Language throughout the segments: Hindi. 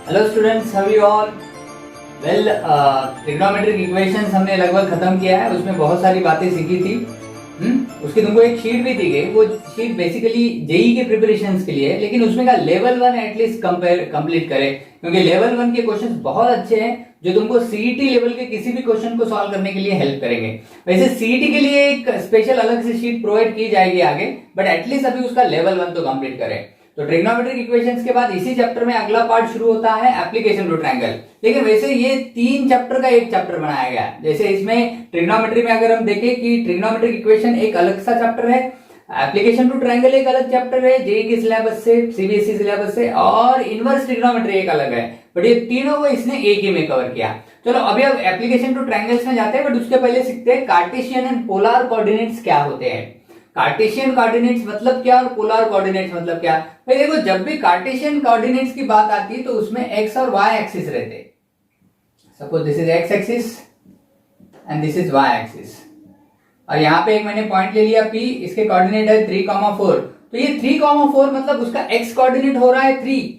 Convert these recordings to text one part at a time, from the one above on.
Hello students, how you all. Well, trigonometric equations हमने लगभग खत्म किया है। उसमें बहुत सारी बातें सीखी थी। उसकी तुमको एक शीट भी दी गई। वो शीट बेसिकली जेई के प्रिपरेशंस के लिए है, लेकिन उसमें का लेवल 1 एटलीस्ट कंप्लीट करे, क्योंकि लेवल 1 के क्वेश्चंस बहुत अच्छे हैं जो तुमको सीईटी लेवल के किसी भी क्वेश्चन को सॉल्व करने के लिए हेल्प करेंगे। वैसे सीईटी के लिए एक स्पेशल अलग से शीट प्रोवाइड की जाएगी आगे, बट एटलीस्ट अभी उसका लेवल 1 तो कंप्लीट करें। तो ट्रिग्नोमेट्रिक इक्वेशंस के बाद इसी चैप्टर में अगला पार्ट शुरू होता है एप्लीकेशन टू ट्रायंगल। लेकिन वैसे ये 3 चैप्टर का एक चैप्टर बनाया गया है। जैसे इसमें ट्रिग्नोमेट्री में अगर हम देखें कि ट्रिग्नोमेट्रिक इक्वेशन एक अलग सा चैप्टर है, एप्लीकेशन टू ट्रायंगल एक अलग चैप्टर है जेईई के सिलेबस से, सीबीएसई सिलेबस से, और इनवर्स ट्रिग्नोमेट्री एक अलग है। बट ये तीनों को इसने एक ही में कवर किया। चलो अभी अब एप्लीकेशन टू ट्रायंगल्स में जाते हैं, बट उसके पहले सीखते हैं कार्टेशियन एंड पोलर कोऑर्डिनेट्स क्या होते हैं। कार्टेशियन कोऑर्डिनेट्स मतलब क्या और पोलर कोऑर्डिनेट्स मतलब क्या। भाई देखो, जब भी कार्टेशियन कोऑर्डिनेट्स की बात आती है तो उसमें एक्स और वाई एक्सिस रहते हैं। Suppose this is X axis and this is Y axis, और यहाँ पे एक मैंने पॉइंट ले लिया P, इसके कोऑर्डिनेट है 3,4। तो ये 3,4 मतलब उसका x कोऑर्डिनेट हो रहा है 3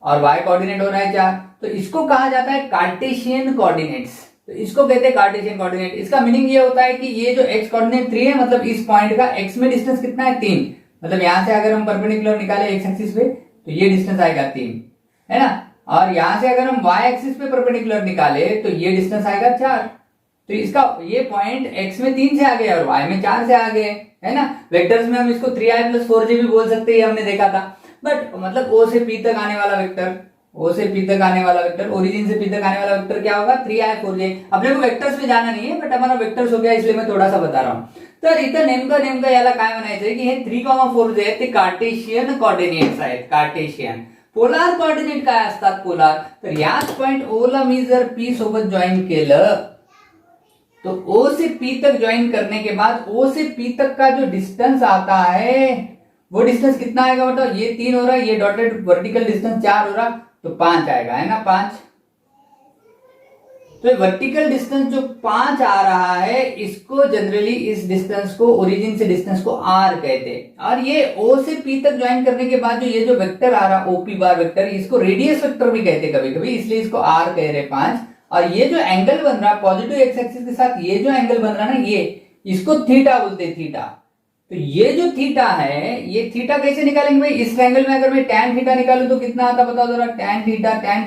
और y कोऑर्डिनेट हो रहा है 4। तो इसको कहा जाता है कार्टेशियन कोऑर्डिनेट्स। तो इसको कहते हैं कार्टेशियन कोऑर्डिनेट। इसका मीनिंग ये होता है कि ये जो x कोऑर्डिनेट 3 है, मतलब इस पॉइंट का x में डिस्टेंस कितना है 3। मतलब यहां से अगर हम परपेंडिकुलर निकाले x एक्सिस पे तो ये डिस्टेंस आएगा 3, है ना। और यहां से अगर हम y एक्सिस पे परपेंडिकुलर निकाले तो ये डिस्टेंस आएगा 4। तो इसका ये पॉइंट x में 3 से आ गए और y में 4 से आ गए, है ना। वेक्टर्स में हम इसको 3i+4j भी बोल सकते हैं, हमने देखा था। बट मतलब o से p तक आने वाला वेक्टर, o से p तक आने वाला वेक्टर, ओरिजिन से p तक आने वाला वेक्टर क्या होगा 3i4j। अपने को वेक्टर्स में जाना नहीं है, बट हमारा वेक्टर्स हो गया, इसलिए मैं थोड़ा सा बता रहा हूँ। तर इथं नेमकं याला काय म्हणायचंय की हे 3,4 जे आहेत ते कार्टेशियन कोऑर्डिनेट्स आहेत। कार्टेशियन पोलार कोऑर्डिनेट काय असतात पोलार, तर याच पॉइंट ओ ला मी जर p सोबत जॉईन केलं तो O से P तक ज्वाइन करने के बाद O से P तक का जो डिस्टेंस आता है वो डिस्टेंस कितना आएगा बताओ। ये 3 हो रहा है, ये डॉटेड वर्टिकल डिस्टेंस 4 हो रहा, तो 5 आएगा, है ना 5। तो वर्टिकल डिस्टेंस जो 5 आ रहा है, इसको जनरली इस डिस्टेंस को, ओरिजिन से डिस्टेंस को R कहते हैं। और ये O से P तक ज्वाइन करने के बाद जो ये जो वेक्टर आ रहा OP बार वेक्टर, इसको रेडियस वेक्टर भी कहते हैं कभी कभी, इसलिए इसको R कह रहे 5। और ये जो एंगल बन रहा है पॉजिटिव एक्स एक्सिस के साथ, ये जो एंगल बन रहा है ना, ये इसको थीटा बोलते हैं, थीटा। तो ये जो थीटा है, ये थीटा कैसे निकालेंगे भाई। इस ट्रायंगल में अगर मैं tan थीटा निकालूं तो कितना आता बताओ जरा। tan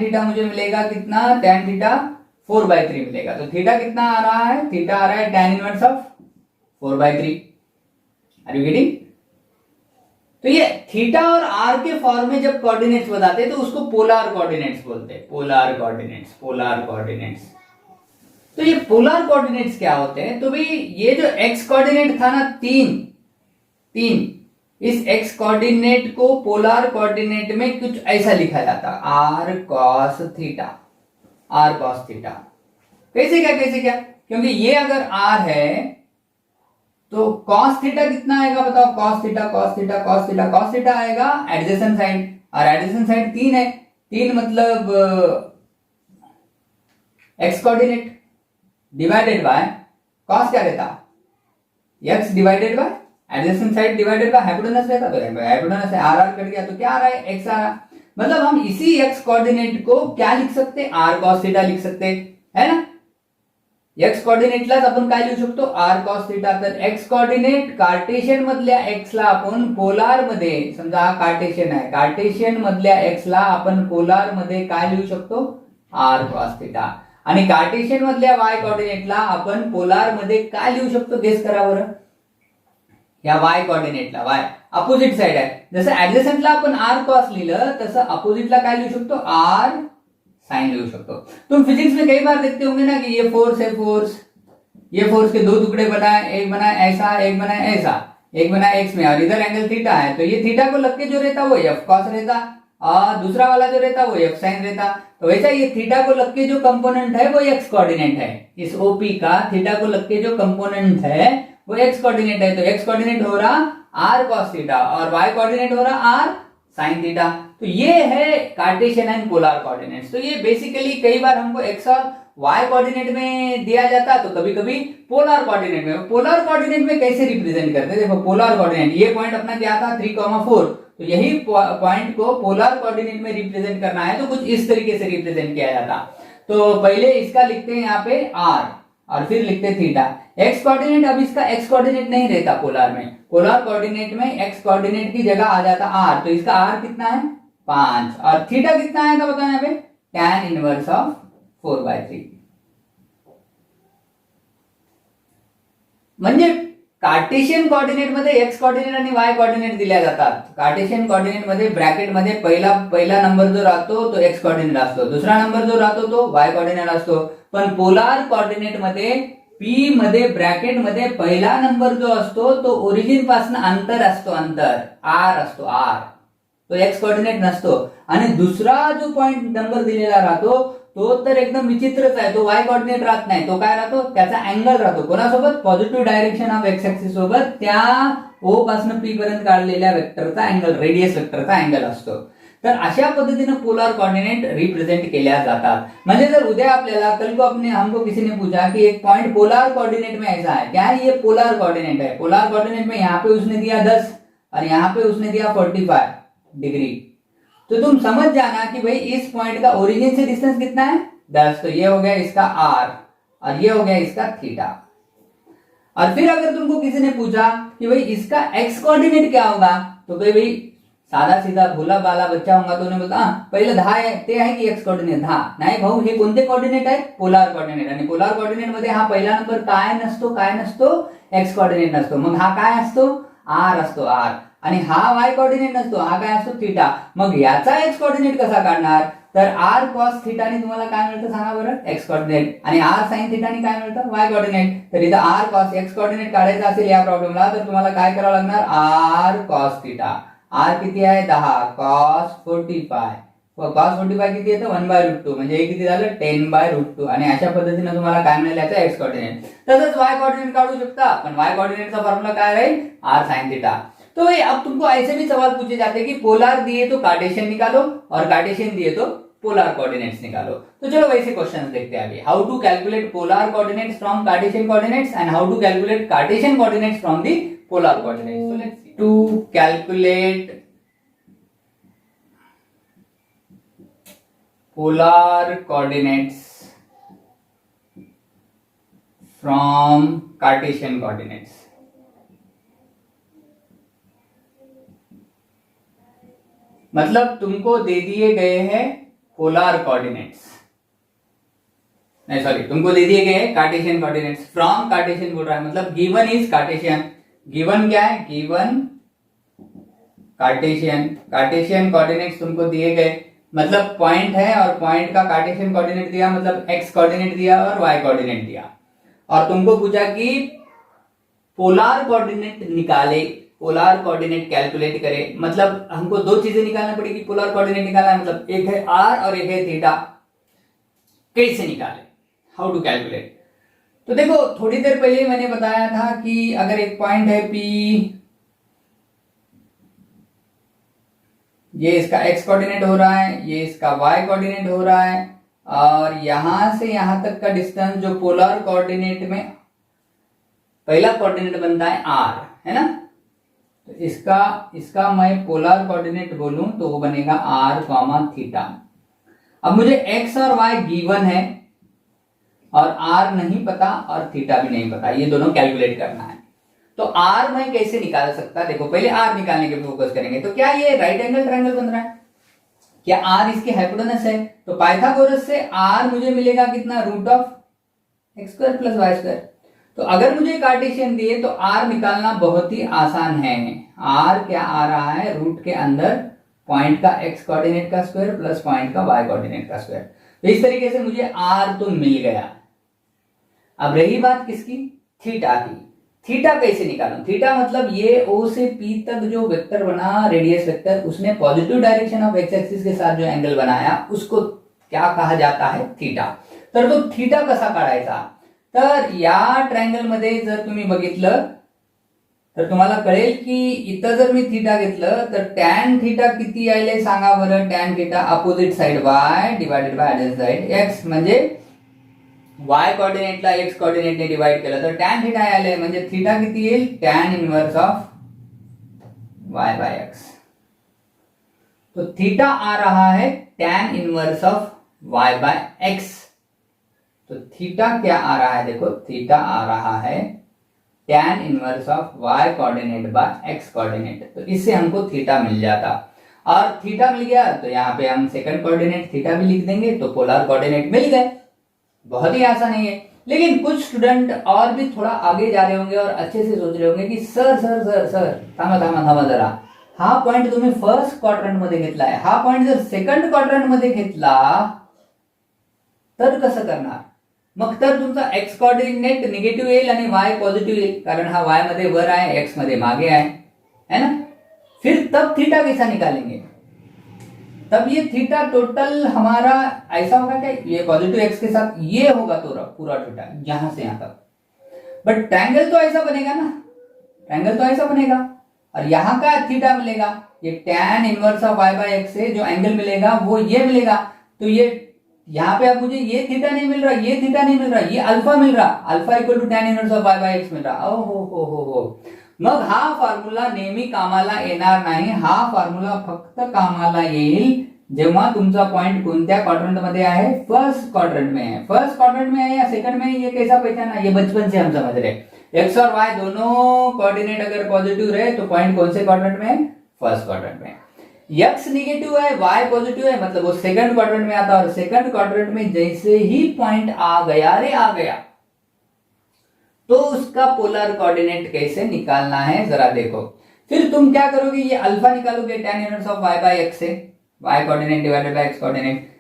थीटा मुझे मिलेगा कितना, tan थीटा 4/3 मिलेगा। तो थीटा कितना आ रहा है, थीटा आ रहा है tan inverse of 4/3। Are you getting. तो ये थीटा और आर के फॉर्म में जब कोऑर्डिनेट्स बताते हैं तो उसको पोलर कोऑर्डिनेट्स बोलते हैं। Polar coordinates, polar coordinates. तो ये पोलर कोऑर्डिनेट्स क्या होते हैं, तो भाई ये जो एक्स कोऑर्डिनेट था ना 3, इस एक्स कोऑर्डिनेट को पोलर कोऑर्डिनेट में कुछ ऐसा लिखा जाता r cos theta, r cos theta. कैसे क्या, क्योंकि ये अगर r है तो cos थीटा कितना आएगा बताओ। cos थीटा आएगा एडजेसेंट साइड, और एडजेसेंट साइड 3 है। 3 मतलब x coordinate divided bye cos क्या रहता, x divided by adjacent side divided by hypotenuse रहता। तो हाइपोटेनस है, r कट गया तो क्या आ रहा है, x आ रहा। मतलब हम इसी x कोऑर्डिनेट को क्या लिख सकते हैं, r cos थीटा लिख सकते हैं, है ना। एक्स कोऑर्डिनेटलाच आपण काय लिहू शकतो, r cos थीटा। तर एक्स कोऑर्डिनेट कार्टेशियन मधल्या x ला आपण पोलार मध्ये, समजा हा कार्टेशियन आहे, कार्टेशियन मधल्या x ला आपण पोलार मध्ये काय लिहू शकतो, r cos थीटा। आणि कार्टेशियन मधल्या y कोऑर्डिनेटला आपण पोलार मध्ये काय लिहू शकतो, गेस करा बरं। या y कोऑर्डिनेटला, y अपोजिट साइड आहे, जसं ऍडजसेंटला आपण r cos लिहिलं तसं अपोजिटला काय लिहू शकतो, r साइन लिख सकते हो। तुम फिजिक्स में कई बार देखते होंगे ना कि ये फोर्स है, ये फोर्स के 2 टुकड़े बनाए, एक बनाए ऐसा, एक बनाए ऐसा, एक बनाए एक्स में, और इधर एंगल थीटा है। तो ये थीटा को लग के जो रहता वो एफ कॉस रहता, और दूसरा वाला जो रहता वो एफ साइन रहता। तो वैसा ये थीटा को लग के जो कंपोनेंट है वो एक्स कोऑर्डिनेट है। इस ओपी का थीटा को लग के जो कंपोनेंट है वो एक्स कोऑर्डिनेट है। तो एक्स कोऑर्डिनेट हो रहा आर कॉस थीटा और वाई कोऑर्डिनेट हो रहा आर साइन थीटा। तो ये है कार्टेशियन एंड पोलर कोऑर्डिनेट्स। तो ये बेसिकली कई बार हमको एक्स और वाई कोऑर्डिनेट में दिया जाता, तो कभी कभी पोलर कोऑर्डिनेट में। पोलर कोऑर्डिनेट में कैसे रिप्रेजेंट करते हैं, देखो पोलर कोऑर्डिनेट, ये पॉइंट अपना क्या था 3,4, तो यही पॉइंट को पोलर कोऑर्डिनेट में रिप्रेजेंट करना है तो कुछ इस तरीके से रिप्रेजेंट किया जाता। तो पहले इसका लिखते हैं यहाँ पे r और फिर लिखते हैं थीटा। एक्स कोऑर्डिनेट, अब इसका एक्स कोऑर्डिनेट नहीं रहता पोलर में, पोलर कोऑर्डिनेट में एक्स कोऑर्डिनेट की जगह आ जाता r, तो इसका r कितना है 5 और थीटा कितना आएगा बताना यहाँ पे tan इनवर्स ऑफ 4/3। म्हणजे कार्टेशियन कोऑर्डिनेट मध्ये एक्स कोऑर्डिनेट आणि वाय कोऑर्डिनेट दिल्या जातात। कार्टेशियन कोऑर्डिनेट मध्ये ब्रॅकेट मध्ये पहिला नंबर जो राहतो तो एक्स कोऑर्डिनेट असतो, दुसरा नंबर जो राहतो तो वाय कोऑर्डिनेट असतो, पण पोलर कोऑर्डिनेट मध्ये पी मध्ये ब्रॅकेट मध्ये पहिला नंबर जो असतो तो ओरिजिन पासून अंतर असतो, अंतर आर असतो, आर तो एक्स कोऑर्डिनेट नसतो, आणि दुसरा जो पॉइंट नंबर दिलेला राहतो तो तर एकदम विचित्रच आहे, तो वाय कोऑर्डिनेट राहत नाही, तो काय राहतो त्याचा अँगल राहतो कोणासोबत positive direction of x axis सोबत त्या ओ पासून पी पर्यंत काढलेल्या वेक्टरचा अँगल, रेडियस वेक्टरचा अँगल असतो। तर अशा पद्धतीने पोलर कोऑर्डिनेट रिप्रेजेंट केल्या जातात। म्हणजे जर उद्या आपल्याला कल को हमको किसी ने पूछा कि एक पॉइंट पोलर कोऑर्डिनेट में ऐसा है, क्या ये पोलर कोऑर्डिनेट है, पोलर कोऑर्डिनेट में यहाँ पे उसने दिया 10 और यहाँ पे उसने दिया 45 डिग्री, तो तुम समझ जाना कि भाई इस पॉइंट का ओरिजिन से डिस्टेंस कितना है 10, तो ये हो गया इसका r और ये हो गया इसका थीटा। और फिर अगर तुमको किसी ने पूछा कि भाई इसका x कोऑर्डिनेट क्या होगा, तो भाई साधा सीधा भोला बाला बच्चा होगा तो उन्हें बोलता पहिले 10 आहे ते आहे की x कोऑर्डिनेट 10 नाही भाऊ, हे कोणते कोऑर्डिनेट आहे पोलर कोऑर्डिनेट, आणि पोलर कोऑर्डिनेट मध्ये हा पहिला नंबर काय नसतो x कोऑर्डिनेट नसतो, मग हा काय असतो r असतो, r, आणि हा वाय कोऑर्डिनेट नसतो, हा काय असतो थीटा। मग याचा एक्स कोऑर्डिनेट कसा काढणार, तर r cos थीटा ने तुम्हाला काय मिळतं सांगा बरं एक्स कोऑर्डिनेट, आणि r sin थीटा ने काय मिळतं वाय कोऑर्डिनेट। तर इथं r cos एक्स कोऑर्डिनेट काढायचा असेल या प्रॉब्लेमला तर तुम्हाला काय करावं लागणार r cos थीटा, r किती आहे 10 cos 45, cos 45 किती येतं 1/√2, म्हणजे हे किती झालं 10/√2, आणि अशा पद्धतीने तुम्हाला काय मिळेल याचा एक्स कोऑर्डिनेट। तसंच वाय कोऑर्डिनेट काढू शकता, पण वाय कोऑर्डिनेटचा फॉर्म्युला काय राहील r sin थीटा। तो भाई अब तुमको ऐसे भी सवाल पूछे जाते हैं कि पोलर दिए तो कार्टेशियन निकालो और कार्टेशियन दिए तो पोलर कोऑर्डिनेट्स निकालो। तो चलो वैसे क्वेश्चंस देखते हैं अभी। How to calculate polar coordinates from Cartesian coordinates and how to calculate Cartesian coordinates from the polar coordinates. So let's see to calculate polar coordinates from Cartesian coordinates. मतलब तुमको दे दिए गए हैं पोलर कोऑर्डिनेट्स, नहीं सॉरी तुमको दे दिए गए हैं कार्टेशियन कोऑर्डिनेट्स फ्रॉम कार्टेशियन बोल रहा है, मतलब गिवन इज कार्टेशियन, गिवन क्या है गिवन कार्टेशियन, कार्टेशियन कोऑर्डिनेट्स तुमको दिए गए, मतलब पॉइंट है और पॉइंट का कार्टेशियन कोऑर्डिनेट दिया, मतलब एक्स कोऑर्डिनेट दिया और वाई कोऑर्डिनेट दिया, और तुमको पूछा कि पोलर कोऑर्डिनेट निकाले, पोलर कोऑर्डिनेट कैलकुलेट करें, मतलब हमको दो चीजें निकालना पड़ेगी, पोलर कोऑर्डिनेट निकालना है, मतलब एक है r और एक है थीटा, कैसे निकाले, हाउ टू कैलकुलेट। तो देखो थोड़ी देर पहले मैंने बताया था कि अगर एक पॉइंट है P, ये इसका x कोऑर्डिनेट हो रहा है, ये इसका y कोऑर्डिनेट हो रहा है, और यहां से यहां तक का डिस्टेंस जो पोलर कोऑर्डिनेट में पहला कोऑर्डिनेट बनता है r, है ना, तो इसका मैं पोलर कोऑर्डिनेट बोलूं तो वो बनेगा r, थीटा। अब मुझे x और y गिवन है और r नहीं पता और थीटा भी नहीं पता, ये दोनों कैलकुलेट करना है। तो r मैं कैसे निकाल सकता, देखो पहले r निकालने के फोकस करेंगे। तो क्या ये राइट एंगल ट्रायंगल बन रहा है, क्या r इसकी हाइपोटेनस है, तो पाइथागोरस से r मुझे मिलेगा कितना √x² + y²। तो अगर मुझे कार्टेशियन दिए तो r निकालना बहुत ही आसान है। r क्या आ रहा है, रूट के अंदर पॉइंट का x कोऑर्डिनेट का स्क्वायर प्लस पॉइंट का y कोऑर्डिनेट का स्क्वायर। तो इस तरीके से मुझे r तो मिल गया। अब रही बात किसकी, थीटा की। थीटा कैसे निकालूं, थीटा मतलब ये o से p तक जो वेक्टर बना रेडियस वेक्टर, उसने positive direction of x axis के साथ जो एंगल बनाया उसको क्या कहा जाता है, थीटा। तर तो थीटा कसा काढायचा, तर या ट्रायंगल मध्ये जर तुम्ही बघितलं तर तुम्हाला कळेल की इथं जर मी थीटा घेतलं तर टॅन थीटा किती आले सांगा बरं, tan theta opposite side y divided by other side x, म्हणजे y कोऑर्डिनेटला x कोऑर्डिनेटने डिवाइड केलं तर टॅन थीटा आले, म्हणजे थीटा किती येईल tan inverse of y bye x। तो थीटा आ रहा है tan inverse of y by x. तो थीटा क्या आ रहा है, देखो थीटा आ रहा है tan inverse of y coordinate by x coordinate. तो इससे हमको थीटा मिल जाता, और थीटा मिल गया तो यहाँ पे हम सेकंड कोऑर्डिनेट थीटा भी लिख देंगे, तो पोलर कोऑर्डिनेट मिल गए। बहुत ही आसान है ये। लेकिन कुछ स्टूडेंट और भी थोड़ा आगे जा रहे होंगे और अच्छे से सोच रहे होंगे की सर सर सर सर थांबा थांबा थांबा जरा, हा पॉइंट तुम्ही फर्स्ट क्वाड्रंट मध्ये घेतलाय, हा पॉइंट जर सेकंड क्वाड्रंट मध्ये घेतला तर कसं करणार? मग तर तुमचा एक्स कोऑर्डिनेट निगेटिव्ह येईल आणि वाय पॉझिटिव्ह येईल, कारण हा वाय मध्ये वर आहे, एक्स मध्ये मागे है ना। फिर तब थीटा कैसा निकालेंगे? तब ये थीटा टोटल हमारा ऐसा होगा क्या, ये पॉजिटिव एक्स के साथ ये होगा तो पूरा थीटा यहां से यहां तक। बट ट्रायंगल तो ऐसा बनेगा ना, ट्रायंगल तो ऐसा बनेगा, और यहां का थीटा मिलेगा, ये tan inverse of y by X से जो एंगल मिलेगा वो ये मिलेगा। तो ये यहाँ पे अब मुझे ये थीटा नहीं मिल रहा, ये थीटा नहीं मिल रहा, ये अल्फा मिल रहा, alpha equal to tan inverse of y by x मिल रहा। ओ हो। मग हा फॉर्म्युला नेहमी कामाला येणार नाही, हा फॉर्म्युला फक्त कामाला येईल जेव्हा तुमचा पॉइंट कोणत्या क्वाड्रंट मध्ये आहे, फर्स्ट क्वाड्रंट में है। फर्स्ट क्वाड्रंट में है या सेकंड में है, ये कैसा पहचाना, ये बचपन से हम समझ रहे हैं। एक्स और वाई दोनों कोऑर्डिनेट अगर पॉजिटिव रहे तो पॉइंट कौन से क्वाड्रंट में है, फर्स्ट क्वाड्रंट में। एक्स निगेटिव है, वाई पॉजिटिव है, मतलब वो सेकंड क्वाड्रंट में आता है, और सेकंड क्वाड्रंट में जैसे ही पॉइंट आ गया तो उसका पोलर कोऑर्डिनेट कैसे निकालना है जरा देखो। फिर तुम क्या करोगे, ये अल्फा निकालोगे tan inverse of y bye x से, y coordinate divided by x coordinate.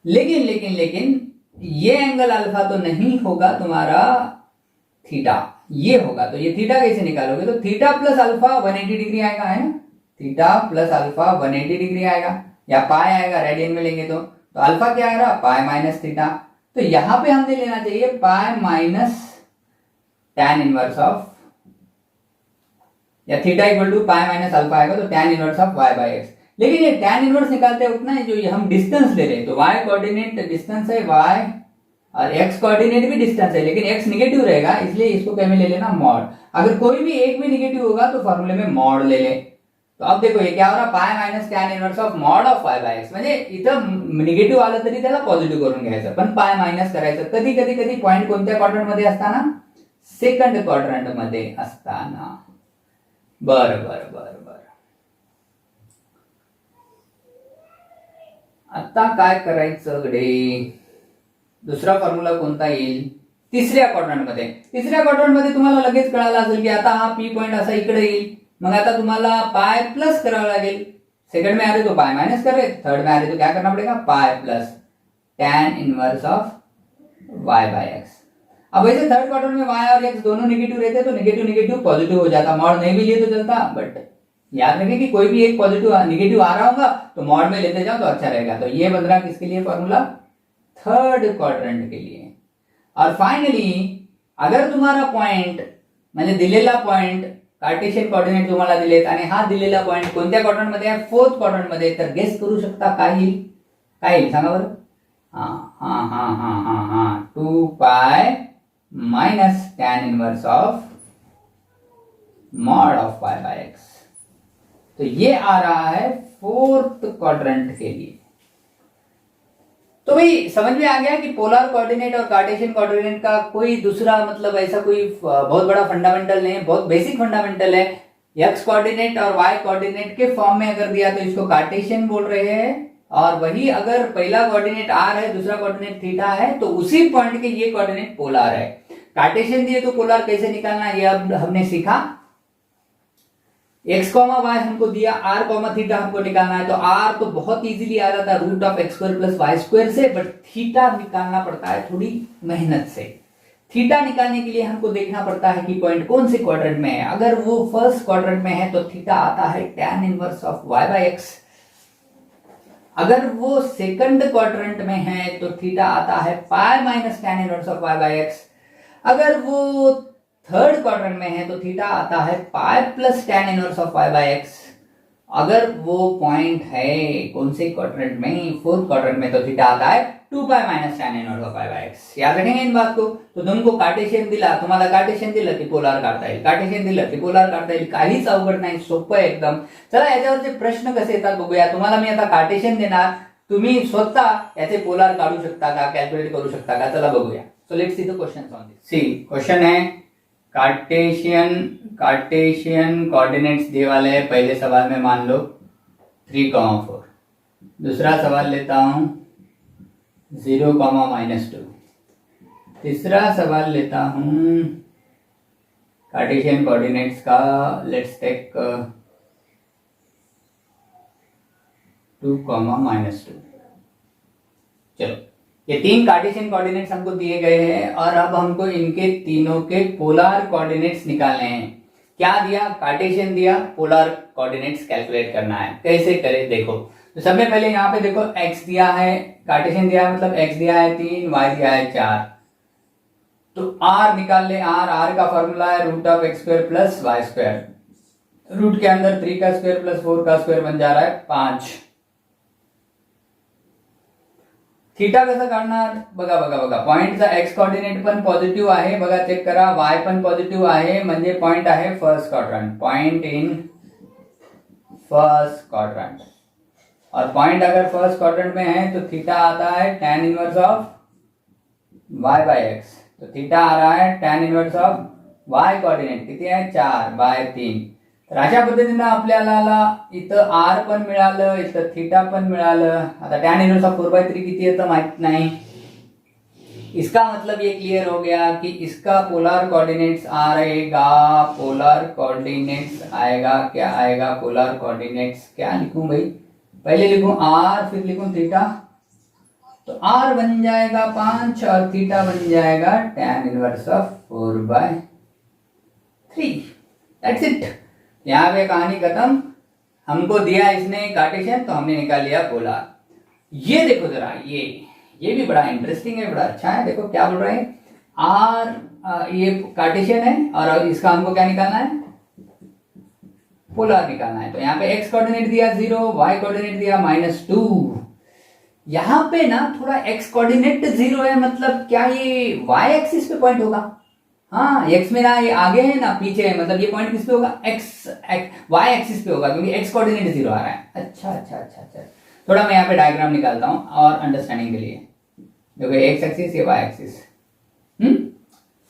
लेकिन ये एंगल अल्फा तो नहीं होगा तुम्हारा थीटा, ये होगा। तो ये थीटा कैसे निकालोगे, तो थीटा प्लस अल्फा 180 डिग्री आएगा, है ना। थीटा प्लस अल्फा 180 डिग्री आएगा, या पाई आएगा, रेडियन में लेंगे तो अल्फा क्या आएगा, पाई माइनस थीटा। तो यहां पे हमने लेना चाहिए pi minus tan inverse of, या theta equal to pi minus alpha आएगा, तो tan inverse of y by x. लेकिन ये tan इनवर्स निकालते वक्त ना, जो हम डिस्टेंस ले रहे हैं, तो y कोऑर्डिनेट डिस्टेंस है y, और x कोऑर्डिनेट भी डिस्टेंस है, लेकिन x निगेटिव रहेगा, इसलिए इसको क्या में ले लेना, मॉड। अगर कोई भी एक भी निगेटिव होगा तो फॉर्मूले में मॉड ले ले। तो अब देखो ये क्या हो रहा, pi minus tan inverse of mod of y bye x, म्हणजे इथं निगेटिव्ह आलं तरी त्याला पॉझिटिव्ह करून घ्यायचं, पण पाय मायनस करायचं। कधी कधी कधी पॉइंट कोणत्या क्वाड्रंट मध्ये असताना, सेकंड क्वाड्रंट मध्ये असताना। बर बर बर बर, आता काय करायचं गडे, दुसरा फॉर्म्युला कोणता येईल, तिसऱ्या क्वाड्रंट मध्ये। तिसऱ्या क्वाड्रंट मध्ये तुम्हाला लगेच कळालं असेल की आता हा पी पॉइंट असा इकडे येईल, मग आता तुम्हाला पाय प्लस करावं लागेल। सेकंड में आ रहे तो पाय माइनस कर रहे, थर्ड में आ रहे तो क्या करना पड़ेगा, pi plus tan inverse of y by x. अब वैसे थर्ड क्वाड्रेंट में y और x दोनों नेगेटिव रहते तो नेगेटिव पॉजिटिव हो जाता, मॉड नहीं भी लिए तो चलता। बट याद रखें कि कोई भी एक पॉजिटिव नेगेटिव आ रहा होगा तो मॉड में लेते जाओ तो अच्छा रहेगा। तो ये बन रहा किसके लिए फॉर्मूला, थर्ड क्वाड्रेंट के लिए। और फाइनली अगर तुम्हारा पॉइंट म्हणजे दिलेला पॉइंट कार्टेशियन कोऑर्डिनेट तुम्हाला दिलेत आणि हा दिलेला पॉइंट कोणत्या क्वाड्रंट मध्ये आहे, फोर्थ क्वाड्रंट मध्ये, तर गेस करू शकता काय येईल सांगा बरं। हाँ 2 pi minus tan inverse of mod of y by x. तो ये आ रहा है फोर्थ क्वाड्रेंट के लिए। तो भाई समझ में आ गया कि पोलर कोऑर्डिनेट और कार्टेशियन कोऑर्डिनेट का कोई दूसरा मतलब ऐसा कोई बहुत बड़ा फंडामेंटल नहीं है, बहुत बेसिक फंडामेंटल है। एक्स कोऑर्डिनेट और वाई कोऑर्डिनेट के फॉर्म में अगर दिया तो इसको कार्टेशियन बोल रहे हैं, और वही अगर पहला कोऑर्डिनेट आर है, दूसरा कोऑर्डिनेट थीटा है, तो उसी पॉइंट के ये कोऑर्डिनेट पोलर है। कार्टेशियन दिए तो पोलर कैसे निकालना ये अब हमने सीखा। एक्स कॉमा वाई हमको दिया, आर कॉमा थीटा हमको निकालना है। तो आर तो बहुत इजीली आ जाता है root of X square plus Y square से, बट थीटा निकालना पड़ता है थोड़ी मेहनत से। थीटा निकालने के लिए हमको देखना पड़ता है कि पॉइंट कौन से क्वाड्रेंट में है। अगर वो फर्स्ट क्वाड्रेंट में है तो थीटा आता है tan inverse of y by X. अगर वो सेकंड क्वाड्रेंट में है तो थीटा आता है pi minus tan inverse of y by X. अगर वो थर्ड क्वाड्रेंट में है तो थीटा आता है pi plus tan inverse of y by X. अगर वो पॉइंट है कौन से क्वाड्रेंट में, फोर्थ क्वाड्रेंट में, तो थीटा आता है 2 pi minus tan inverse of pi by x। याद रखेंगे इन बात को। तो तुमको कार्टेशियन दिला, तुम्हाला कार्टेशियन दिलं की पोलार काढता येईल, कार्टेशियन दिलं की पोलार काढता येईल, काहीच अवघड नाही, सोपं आहे एकदम। चला याच्यावरचे प्रश्न कसे येतात बघूया। तुम्हाला मी आता कार्टेशियन देणार, तुम्ही स्वतः याचे पोलार काढू शकता का, कॅल्क्युलेट करू शकता का, चला बघूया। So let's see the question on this. See question है कार्टेशियन कोऑर्डिनेट्स दिए वाले हैं। पहले सवाल में मान लो 3,4। दूसरा सवाल लेता हूं 0,-2। तीसरा सवाल लेता हूं कार्टेशियन कोऑर्डिनेट्स का, लेट्स टेक 2,-2। चलो, ये 3 कार्टेशियन कोऑर्डिनेट्स हमको दिए गए हैं और अब हमको इनके तीनों के पोलार कोऑर्डिनेट्स निकालने हैं। क्या दिया, कार्टेशियन दिया, पोलार कोऑर्डिनेट्स कैलकुलेट करना है। कैसे करें देखो। तो सबसे पहले यहाँ पे देखो x दिया है, कार्टेशियन दिया है मतलब x दिया है 3, y दिया है 4। तो r निकाल ले। r का फॉर्मूला है √(x² + y²। रूट के अंदर 3 का स्क्वायर प्लस 4 का स्क्वायर बन जा रहा है 5। थीटा कसं काढणार बघा बघा बघा। पॉइंटचा x कोऑर्डिनेट पण पॉझिटिव्ह आहे बघा, चेक करा। y पण पॉझिटिव्ह आहे म्हणजे पॉइंट आहे first quadrant, point in first quadrant. और पॉइंट अगर फर्स्ट क्वाड्रंट में है तो थीटा आता है tan inverse of y bye x। तो थीटा आ रहा है tan inverse of y coordinate किती आहे 4/3। तर अशा पद्धतीने आपल्याला इथं r पण मिळालं, इथं थीटा पण मिळालं। आता tan इनवर्स ऑफ 4/3 किती येतं माहित नाही। इसका मतलब ये क्लियर हो गया कि इसका पोलर कोऑर्डिनेट्स आएगा, पोलर कोऑर्डिनेट्स आएगा, क्या आएगा, पोलर कोऑर्डिनेट्स। क्या लिखूं भाई, पहले लिखूं r फिर लिखूं थीटा। तो r बन जाएगा 5 और थीटा बन जाएगा tan inverse of 4/3। That's it. यहाँ पे कहानी खत्म। हमको दिया इसने कार्टेशियन तो हमने निकाल लिया पोलर। ये देखो जरा, ये भी बड़ा इंटरेस्टिंग है, बड़ा अच्छा है। देखो क्या बोल रहे हैं, आर ये कार्टेशियन है और इसका हमको क्या निकालना है, पोलर निकालना है। तो यहाँ पे x कोऑर्डिनेट दिया 0, y कोऑर्डिनेट दिया -2। यहाँ पे ना थोड़ा x कोऑर्डिनेट 0 है, मतलब क्या ये y एक्सिस पे पॉइंट होगा। हाँ, x में ना ये आगे है ना पीछे है, मतलब ये पॉइंट किस पे होगा, y एक्सिस पे होगा क्योंकि x कोऑर्डिनेट 0 आ रहा है। अच्छा अच्छा अच्छा अच्छा, थोड़ा मैं यहाँ पे डायग्राम निकालता हूँ और अंडरस्टैंडिंग के लिए। देखो x एक्सिस, ये y एक्सिस।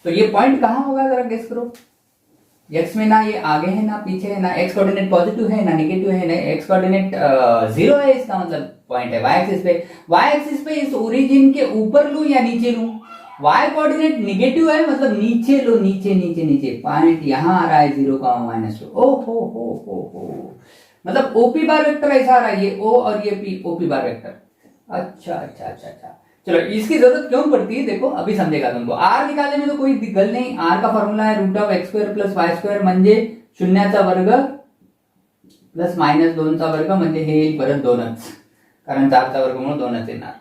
तो ये पॉइंट कहाँ होगा जरा गेस करो। x में ना ये आगे है ना पीछे है ना, x कोऑर्डिनेट पॉजिटिव है ना नेगेटिव है ना, x कोऑर्डिनेट 0 है, इसका मतलब पॉइंट है y एक्सिस पे। y एक्सिस पे इस ओरिजिन के ऊपर लूं या नीचे लूं, y कोऑर्डिनेट नेगेटिव है मतलब नीचे लो, नीचे नीचे नीचे। पॉइंट यहां आ रहा है 0,-2। ओ हो, मतलब ओपी बार वेक्टर ऐसा आ रहा है, ये ओ और ये पी, ओपी बार वेक्टर। अच्छा अच्छा अच्छा अच्छा, चलो इसकी जरूरत क्यों पड़ती है देखो अभी समझेगा तुमको। आर निकालने में तो कोई दिक्कत नहीं। आर का फॉर्मूला है √(x² + y² म्हणजे 0चा वर्ग प्लस -2चा वर्ग म्हणजे हे येईल परत 2च, कारण 4चा वर्गमूळ 2च येणार।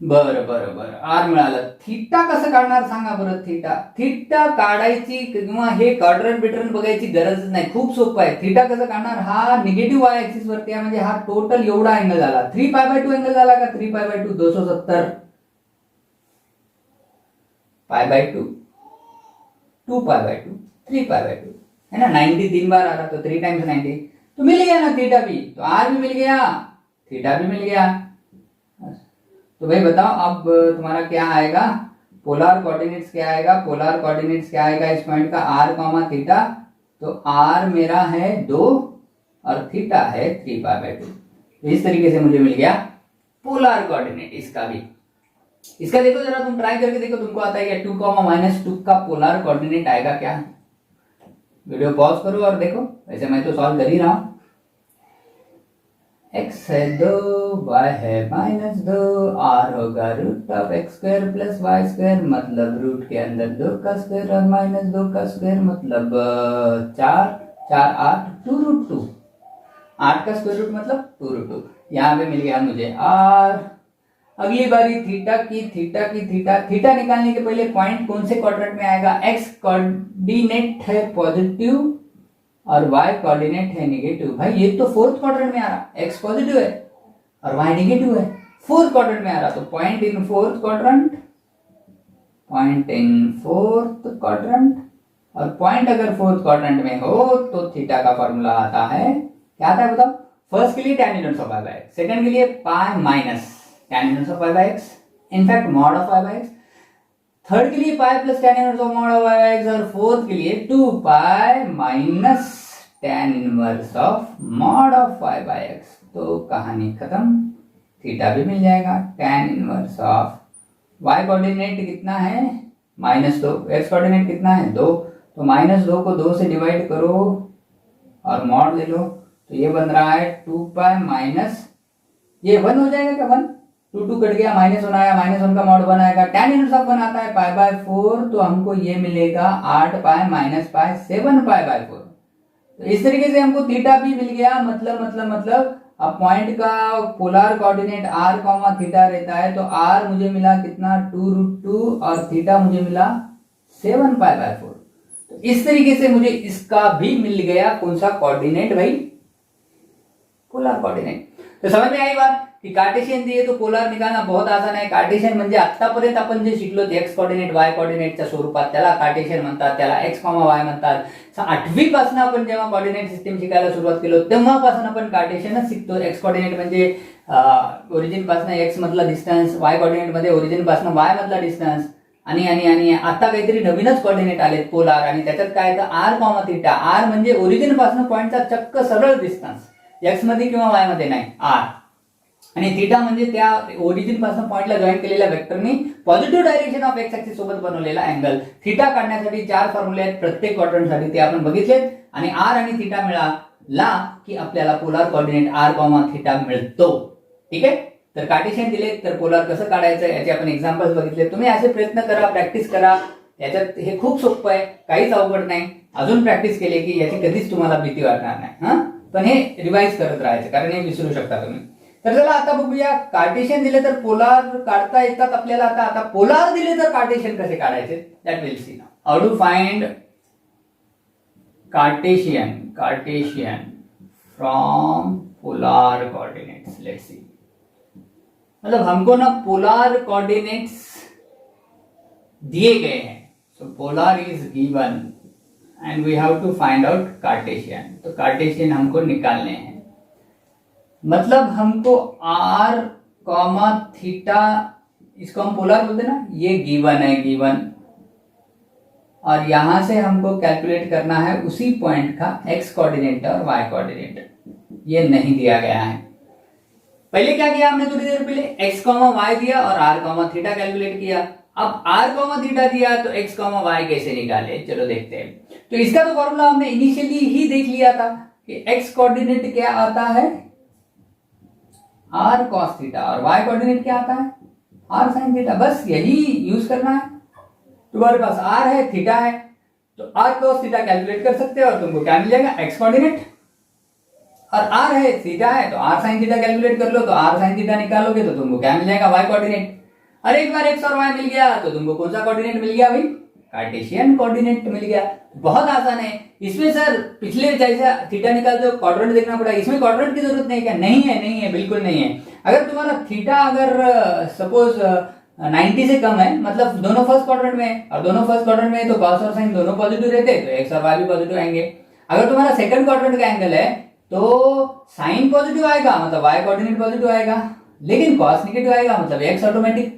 बरं आर मिळालं। थीटा कसं काढणार सांगा बरं। थीटा काढायची किंवा हे क्वाड्रंट बिट्रंट बघायची गरज नाही, खूप सोपं आहे। थीटा कसं काढणार, हा निगेटिव्ह y एक्सिस वरती आहे म्हणजे हा टोटल एवढा अँगल झाला, 3π/2 अँगल झाला का, 3π/2 270 π/2 2π/2 3π/2 है ना। 90 3 बार आ रहा तो 3 × 90 तो मिल गया ना थीटा भी, तो आर भी मिल गया, थीटा भी मिल गया। तो भाई बताओ अब तुम्हारा क्या आएगा, पोलर कोऑर्डिनेट्स क्या आएगा, पोलर कोऑर्डिनेट्स क्या आएगा इस पॉइंट का, r, थीटा। तो r मेरा है 2 और थीटा है 3π/2। इस तरीके से मुझे मिल गया पोलर कोऑर्डिनेट इसका भी। इसका देखो जरा, तुम ट्राई करके देखो तुमको आता है क्या 2, -2 का पोलर कोऑर्डिनेट आएगा क्या। वीडियो पॉज करो और देखो, वैसे मैं तो सॉल्व कर ही रहा हूं। x है 2, y है -2, r होगा √(x² + y², मतलब रूट के अंदर 2 का स्क्वायर और -2 का स्क्वायर, मतलब 4 4 8 2√2। 8 का स्क्वायर रूट मतलब 2√2। यहाँ पे मिल गया मुझे r। अगली बारी थीटा निकालने के पहले पॉइंट कौन से क्वाड्रेंट में आएगा, x कोऑर्डिनेट है पॉजिटिव और y कोऑर्डिनेट है नेगेटिव। भाई ये तो फोर्थ क्वाड्रेंट में आ रहा, x पॉजिटिव है और y नेगेटिव है, फोर्थ क्वाड्रेंट में आ रहा, तो point in fourth quadrant, point in fourth quadrant. और पॉइंट अगर फोर्थ क्वाड्रेंट में हो तो थीटा का फॉर्मूला आता है, क्या आता है बताओ? फर्स्ट के लिए tan inverse of y bye x, second के लिए pi minus tan inverse of y bye x, in fact mod of y bye x, third के लिए pi plus tan inverse of mod of y bye x, और फोर्थ के लिए 2 pi minus tan inverse of mod of y bye x। तो कहानी खत्म, थीटा भी मिल जाएगा। tan inverse of y coordinate कितना है? -2, x कोऑर्डिनेट कितना है? 2, तो -2 को 2 से डिवाइड करो और मॉड ले लो, तो ये बन रहा है 2 पाई माइनस, ये 1 हो जाएगा क्या? 1, 2 कट गया, -1 आया, -1 का मॉड 1 आएगा, tan इनवर्स ऑफ 1 आता है पाई बाय 4, तो हमको ये मिलेगा 8 pi minus pi 7 pi by 4। तो इस तरीके से हमको थीटा भी मिल गया। मतलब अब पॉइंट का polar coordinate r comma theta रहता है, तो r मुझे मिला कितना? 2√2 और थीटा मुझे मिला 7 पाई बाय 4। तो इस तरीके से मुझे इसका भी मिल गया कौन सा कोऑर्डिनेट भाई? Polar coordinate. तो समझ में आई बात की कार्टेशियन दिए तो पोलर निकालणं बहुत आसान आहे। कार्टेशियन म्हणजे आतापर्यंत आपण जे शिकलो ते एक्स कोऑर्डिनेट वाय कोऑर्डिनेटच्या स्वरूपात, त्याला कार्टेशियन म्हणतात, त्याला एक्स कॉमा वाय म्हणतात। 8वी पासून आपण जेव्हा कोऑर्डिनेट सिस्टीम शिकायला सुरुवात केलो तेव्हापासून आपण कार्टेशियनच शिकतो। एक्स कोऑर्डिनेट म्हणजे ओरिजिन पासून एक्स मधला डिस्टन्स, वाय कोऑर्डिनेट मध्ये ओरिजिन पासून वाय मधला डिस्टन्स, आणि आता काहीतरी नवीनच कोऑर्डिनेट आले पोलर, आणि त्याच्यात काय तर r कॉमा थीटा। r म्हणजे ओरिजिन पासून पॉइंटचा चक्क सरळ डिस्टन्स, एक्स मध्ये किंवा वाय मध्ये नाही, r, आणि थीटा म्हणजे त्या ओरिजिन पासून पॉइंटला जॉईन केलेल्या वेक्टरनी positive direction of x axis सोबत बनवलेला अँगल। थीटा काढण्यासाठी 4 फॉर्म्युले आहेत प्रत्येक क्वाड्रंटसाठी, ते आपण बघितलेत, आणि r आणि थीटा मिळाला की आपल्याला polar coordinate r comma theta मिळतो। ठीक आहे, तर कार्टेशियन दिले तर पोलर कसं काढायचं याचे आपण एक्झाम्पल्स बघितले। तुम्ही असे प्रयत्न करा, प्रॅक्टिस करा, याच्यात हे खूप सोपं आहे, काहीच अवघड नाही। अजून प्रॅक्टिस केली की याची कधीच तुम्हाला भीती वाटणार नाही, पण हे रिवाइज करत राहायचं, कारण हे विसरू शकता तुम्ही। तर चला आता बघूया, कार्टेशियन दिले तर पोलर काढता येतात आपल्याला। आता पोलर दिले तर कार्टेशियन कसे काढायचे, that will see now. How to find Cartesian from polar coordinates, let's see. मतलब हमको ना पोलर कोऑर्डिनेट्स दिए गए हैं, so polar is given and we have to find out Cartesian. तो कार्टेशियन हमको निकालने हैं, मतलब हमको r कॉमा थीटा, इसको हम पोलर बोलते ना, ये गिवन है, गिवन, और यहां से हमको कैलकुलेट करना है उसी पॉइंट का x कोऑर्डिनेट और y कोऑर्डिनेट, ये नहीं दिया गया है। पहले क्या किया हमने थोड़ी देर पहले, x कॉमा y दिया और r कॉमा थीटा कैलकुलेट किया। अब r कॉमा थीटा दिया तो x कॉमा y कैसे निकाले, चलो देखते हैं। तो इसका तो फॉर्मूला हमने इनिशियली ही देख लिया था कि x कोऑर्डिनेट क्या आता है, r cos थीटा, और y कोऑर्डिनेट क्या आता है, r sin थीटा। बस यही यूज करना है। तुम्हारे पास r है, थीटा है, तो r cos थीटा कैलकुलेट कर सकते हो और तुमको क्या मिल जाएगा, x कोऑर्डिनेट, और r है, थीटा है, तो r sin थीटा कैलकुलेट कर लो, तो r sin थीटा निकालोगे तो तुमको क्या मिल जाएगा, y कोऑर्डिनेट। और एक बार x और y मिल गया तो तुमको कौन सा कोऑर्डिनेट मिल गया भाई, कार्टेशियन कोऑर्डिनेट मिल गया। बहुत आसान है। इसमें सर पिछले जैसा थीटा निकालते हो क्वाड्रेंट देखना पड़ा, इसमें क्वाड्रेंट की जरूरत नहीं क्या, नहीं है, बिल्कुल नहीं है। अगर तुम्हारा थीटा अगर सपोज 90 से कम है, मतलब दोनों फर्स्ट क्वाड्रेंट में है, और दोनों फर्स्ट क्वाड्रेंट में है तो कॉस और साइन दोनों पॉजिटिव रहते, तो एक्स और वाई भी पॉजिटिव आएंगे। अगर तुम्हारा सेकंड क्वाड्रेंट का एंगल है तो साइन पॉजिटिव आएगा, मतलब वाई कोऑर्डिनेट पॉजिटिव आएगा, लेकिन कॉस नेगेटिव आएगा, मतलब एक्स ऑटोमेटिक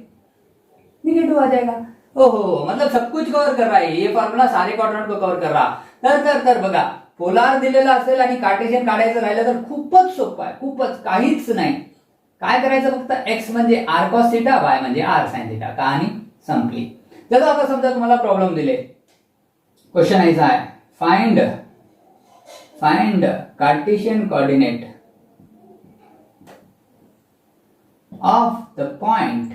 निगेटिव आ जाएगा। ओहो, मतलब सब कुछ कव्हर कर रहा है ये फॉर्म्युला, सारे क्वाड्रंट को कव्हर कर रहा। तर बघा, पोलार दिलेला असेल आणि कार्टेशियन काढायचं राहिलं तर खूपच सोपं आहे, खूपच, काहीच नाही। काय करायचं, फक्त x म्हणजे r cos थीटा, y म्हणजे r sin थीटा, कहाणी संपली। जसं आता समजा तुम्हाला प्रॉब्लेम दिले, क्वेश्चन ऐसा है, find Cartesian coordinate of the point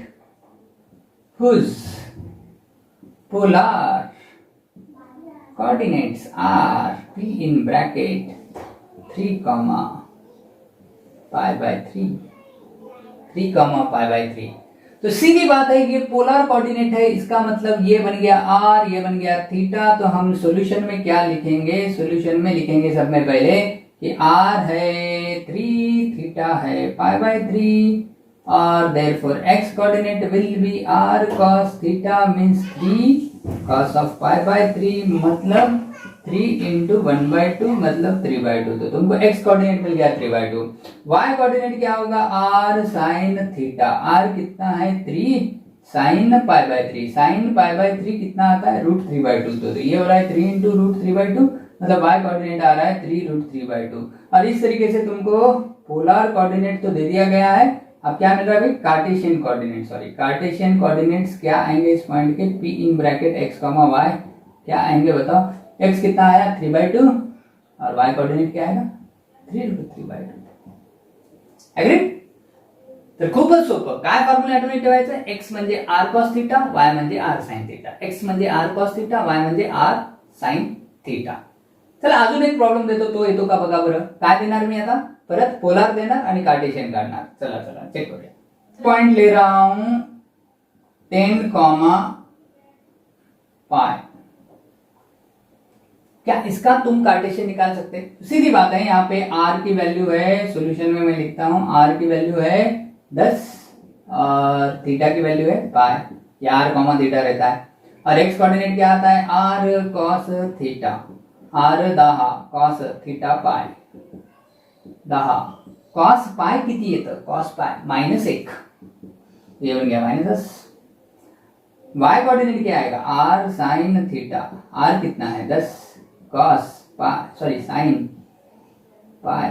whose polar coordinates are p in bracket 3 comma pi by 3, 3 comma pi by 3। तो सीधी बात है ये पोलर कोऑर्डिनेट है, इसका मतलब ये बन गया r, ये बन गया थीटा। तो हम सॉल्यूशन में क्या लिखेंगे, सॉल्यूशन में लिखेंगे सब में पहले कि r है 3, थीटा है π/3 और therefore x coordinate will be r cos theta means 3 cos of π/3 मतलब 3 into 1/2 मतलब 3/2। तो तुमको x कोऑर्डिनेट मिल गया 3/2। y कोऑर्डिनेट क्या होगा, r sin थीटा। r कितना है 3 sin π/3। sin π/3 कितना आता है √3/2। तो ये हो रहा है 3 into √3/2 मतलब y कोऑर्डिनेट आ रहा है 3 √3/2। और इस तरीके से तुमको पोलर कोऑर्डिनेट तो दे दिया गया है। अब क्या मिल रहा है भाई, Cartesian coordinate, sorry Cartesian coordinates क्या आएंगे इस पॉइंट के, p in bracket x, y क्या आएंगे बताओ। x कितना आया 3/2 और y कोऑर्डिनेट क्या आएगा 3√3/2। एग्री? तर खूपच सोपं. काय फॉर्म्युला आठवणीत ठेवायचं, x म्हणजे r cos थीटा, y म्हणजे r sin थीटा. x म्हणजे r cos थीटा, y म्हणजे r sin थीटा. चला अजून एक प्रॉब्लेम देतो, तो येतो का बघा बरं. काय देणार मी आता, परत पोलर देणार आणि कार्टेशियन काढणार. चला चला चेक करूया. पॉइंट ले रहा हूं 10, पाई. क्या इसका तुम कार्टेशियन निकाल सकते हैं? सीधी बात है, यहाँ पे r की वैल्यू है, सॉल्यूशन में मैं लिखता हूं r की वैल्यू है 10 और थीटा की वैल्यू है पाई. ये r, थीटा रहता है. और x कोऑर्डिनेट क्या आता है r cos theta, r 10 cos theta pi. 10 cos पाई किती येतं, cos पाई -1, ये बन गया -10. y कोऑर्डिनेट क्या आएगा r sin थीटा, r कितना है 10 cos पाई, सॉरी sin पाई,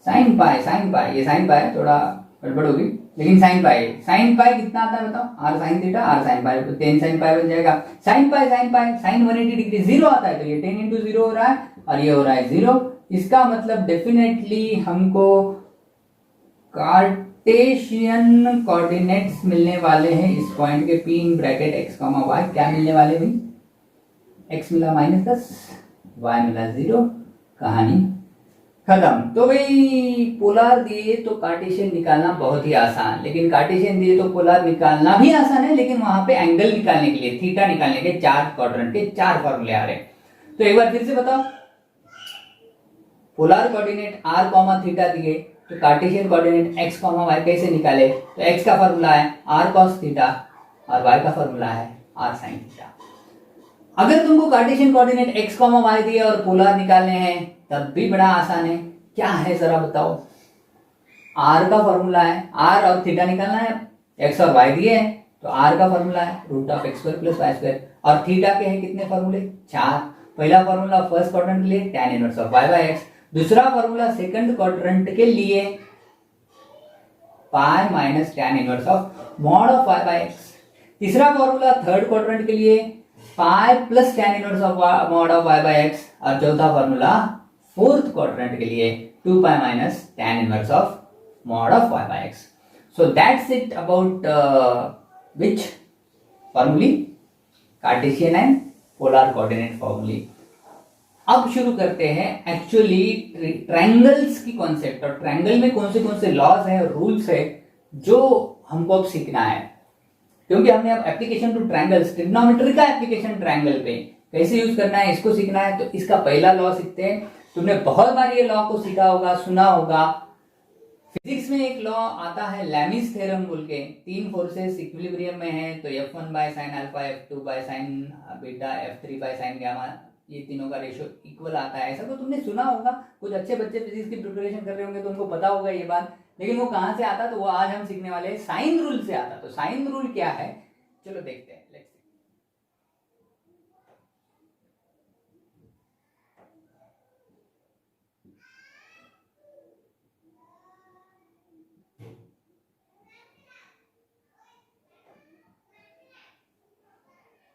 sin पाई, ये sin पाई थोड़ा गड़बड़ होगी लेकिन sin पाई कितना आता है बताओ, r sin theta r sin पाई, तो 10 sin पाई बन जाएगा. sin पाई sin 180 डिग्री 0 आता है, तो ये 10 into 0 हो रहा है और ये हो रहा है 0. इसका मतलब डेफिनेटली हमको कार्टेशियन कोऑर्डिनेट्स मिलने वाले हैं इस पॉइंट के, p in bracket x, y क्या मिलने वाले भाई, x मिला -10, y मिला 0, कहानी खत्म. तो भाई पोलर दिए तो कार्टेशियन निकालना बहुत ही आसान, लेकिन कार्टेशियन दिए तो पोलर निकालना भी आसान है, लेकिन वहां पे एंगल निकालने के लिए, थीटा निकालने के 4 क्वाड्रेंट के 4 फॉर्मूले आ रहे हैं. तो एक बार फिर से बताओ, पोलर कोऑर्डिनेट r, थीटा दिए तो कार्टेशियन कोऑर्डिनेट x, y कैसे निकाले. तो x का फॉर्मूला है r cos थीटा और y का फॉर्मूला है r sin थीटा. अगर तुमको कार्टेशियन कोऑर्डिनेट x, y दिए और पोलर निकालने हैं तब भी बड़ा आसान है. क्या है जरा बताओ. r का फॉर्मूला है, r और थीटा निकालना है, x और y दिए हैं तो r का फॉर्मूला है √x² + y². और थीटा के हैं कितने फॉर्मूले, 4. पहला फॉर्मूला फर्स्ट क्वाड्रेंट के लिए tan इनवर्स ऑफ y/x, दूसरा फॉर्मूला सेकंड क्वाड्रेंट के लिए pi minus tan inverse of mod of y/x, तीसरा फॉर्मूला थर्ड क्वाड्रेंट के लिए pi plus tan inverse of mod of y/x, और चौथा फॉर्मूला फोर्थ क्वाड्रेंट के लिए 2 pi minus tan inverse of mod of y/x. So that's it about which formulae, Cartesian and polar coordinate formulae. अब शुरू करते हैं एक्चुअली ट्रायंगल्स की कॉन्सेप्ट, और ट्रायंगल में कौन से लॉज है, रूल्स है जो हमको अब सीखना है. क्योंकि हमने अब एप्लीकेशन टू ट्रायंगल्स, ट्रिग्नोमेट्री का एप्लीकेशन ट्रायंगल पे कैसे यूज करना है इसको सीखना है. तो इसका पहला लॉ सीखते हैं. तुमने बहुत बार ये लॉ को सीखा होगा, सुना होगा. फिजिक्स में एक लॉ आता है लैमिस थ्योरम बोल के, 3 फोर्सेस इक्विलिब्रियम में है तो F1/sin alpha, F2/sin beta, F3/sin gamma, ये तीनों का रेशियो इक्वल आता है. ऐसा तो तुमने सुना होगा. कुछ अच्छे बच्चे फिजिक्स की प्रिपरेशन कर रहे होंगे तो उनको पता होगा ये बात. लेकिन वो कहां से आता, तो वो आज हम सीखने वाले हैं साइन रूल से आता. तो साइन रूल क्या है, चलो देखते हैं. Let's see.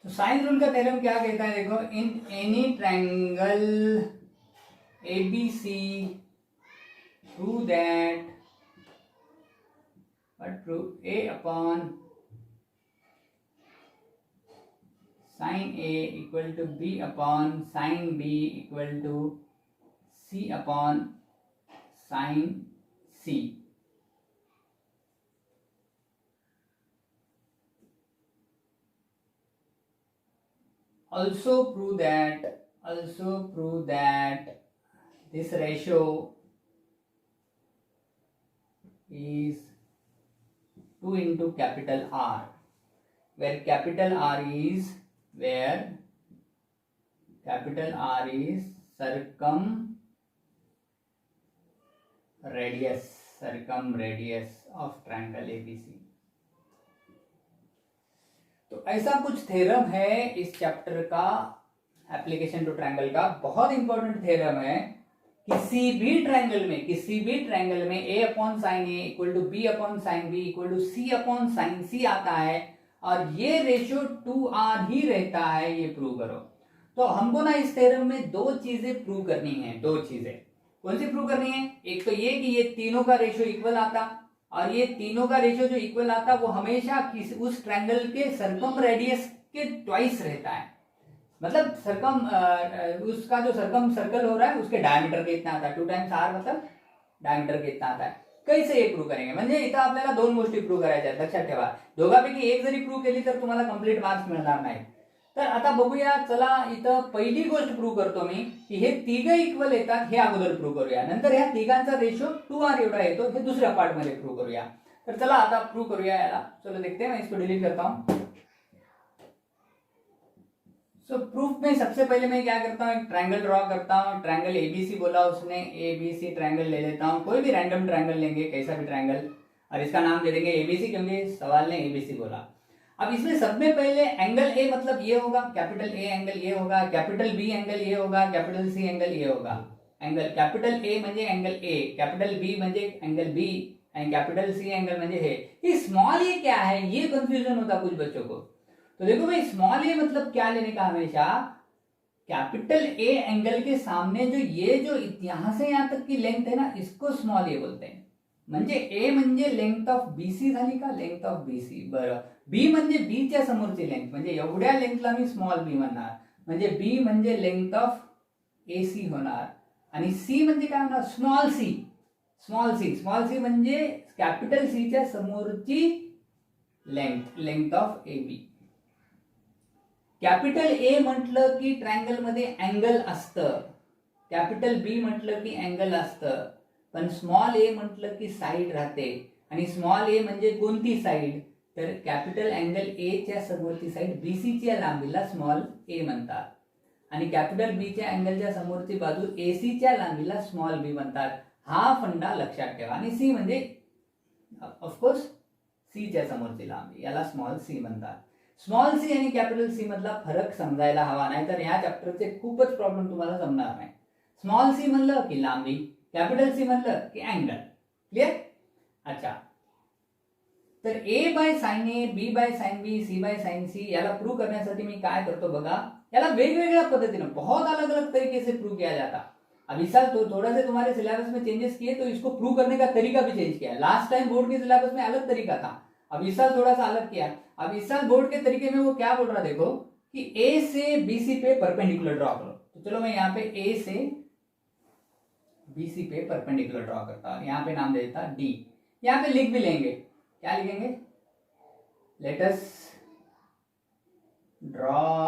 तो साइन रूल का थ्योरम क्या कहता है, देखो, in any triangle ABC prove that, but prove A upon sin A equal to B upon sin B equal to C upon sin C. also prove that this ratio is 2 into capital R, where capital R is circumradius of triangle ABC. तो ऐसा कुछ थ्योरम है इस चैप्टर का, एप्लीकेशन टू ट्रायंगल का बहुत इंपॉर्टेंट थ्योरम है। किसी भी ट्रायंगल में a upon sine A equal to b upon sine B equal to c upon sine C आता है और ये रेशियो 2r ही रहता है, ये प्रूव करो। तो हमको ना इस थ्योरम में दो चीजें प्रूव करनी है। दो चीजें कौन सी प्रूव करनी है? एक तो ये कि ये तीनों का रेशियो इक्वल आता, और ये तीनों का रेशियो जो इक्वल आता वो हमेशा उस ट्रायंगल के सर्कम रेडियस के ट्वाइस रहता है। मतलब उसका जो सर्कम सर्कल हो रहा है उसके डायमीटर के इतना आता है, 2 टाइम्स r मतलब डायमीटर के इतना आता है। कैसे हे प्रूव करेंगे म्हणजे इथं आपल्याला दोन गोष्टी प्रूव करायच्या आहेत, लक्षात ठेवा। दोघांपैकी एक जरी प्रूव केली तर तुम्हाला कंप्लीट मार्क्स मिळणार नाही। तर आता बघूया, चला इथं पहिली गोष्ट प्रूव करतो मी की हे तिघ इक्वल येतात, हे अगोदर प्रूव करूया। नंतर ह्या तिघांचा रेशियो 2r एवढा येतो, हे दुसऱ्या पार्ट मध्ये प्रूव करूया। तर चला आता प्रूव करूया याला। चलो देखते हैं, मैं इसको डिलीट करता हूं। सो प्रूफ में सबसे पहले मैं क्या करता हूँ, एक ट्रायंगल ड्रॉ करता हूँ। ट्रायंगल एबीसी बोला उसने, एबीसी ट्रायंगल ले लेता हूँ। कोई भी रैंडम ट्रायंगल लेंगे, कैसा भी ट्रायंगल, और इसका नाम दे देंगे एबीसी, क्योंकि सवाल ने एबीसी बोला। अब इसमें सब में पहले एंगल ए मतलब ये होगा, कैपिटल ए एंगल ये होगा, कैपिटल बी एंगल ये होगा, कैपिटल सी एंगल ये होगा। एंगल कैपिटल ए म्हणजे एंगल ए, कैपिटल बी म्हणजे angle B, and capital C angle म्हणजे हे। ये स्मॉल ए क्या है, ये कंफ्यूजन होता कुछ बच्चों को। तो देखो भाई, स्मॉल ए मतलब क्या लेने का, हमेशा कैपिटल ए एंगल के सामने जो ये जो यहां से यहां तक की लेंथ है ना, इसको स्मॉल ए बोलते हैं। म्हणजे ए म्हणजे लेंथ ऑफ बीसी झाली का, लेंथ ऑफ बीसी। बरं, बी म्हणजे बी च्या समोरची लेंथ, म्हणजे एवढ्या लेंथला मी स्मॉल बी म्हणणार, म्हणजे बी म्हणजे लेंथ ऑफ एसी होणार, आणि सी म्हणजे काय होणार, स्मॉल सी। स्मॉल सी म्हणजे कॅपिटल सी च्या समोरची length, length of A B. Capital A म्हटलं की ट्रायंगल मध्ये अँगल असतं, कॅपिटल बी म्हटलं की अँगल असतं, पण स्मॉल ए म्हटलं की साइड राहते। आणि स्मॉल ए म्हणजे कोणती साइड, तर कॅपिटल अँगल ए च्या समोरची साइड बीसी च्या लांबीला स्मॉल ए म्हणतात, आणि कॅपिटल बी च्या अँगलच्या समोरची बाजू एसी च्या लांबीला स्मॉल बी म्हणतात। हा फंडा लक्षात ठेवा। आणि सी म्हणजे ऑफकोर्स सी च्या समोरची लांबी, याला स्मॉल सी म्हणतात। स्मॉल सी आणि कॅपिटल सी मधला फरक समजायला हवा, नाही तर ह्या चॅप्टरचे खूपच प्रॉब्लेम तुम्हाला जमणार नाही। स्मॉल सी म्हणलं की लांबी, कॅपिटल सी म्हणलं की अँगल। क्लियर? अच्छा, तर A by sine A, B by sine B, C by sine C, याला प्रूव करण्यासाठी मी काय करतो बघा, याला वेगवेगळ्या पद्धतीने बहुत अलग अलग तरीके से प्रूव किया जाता। अब इस साल तो थोड़ा से तुम्हारे सिलेबस में चेंजेस किए, तो इसको प्रूव करने का तरीका भी चेंज किया। लास्ट टाइम बोर्ड के सिलेबस में अलग तरीका था, अब इस साल थोड़ा सा अलग किया। अब इस साल बोर्ड के तरीके में वो क्या बोल रहा, देखो कि ए से बीसी पे परपेंडिकुलर ड्रॉ करो। तो चलो मैं यहाँ पे ए से बीसी पे परपेंडिकुलर ड्रॉ करता हूं, यहाँ पे नाम दे देता डी। यहाँ पे लिख भी लेंगे, क्या लिखेंगे, let us draw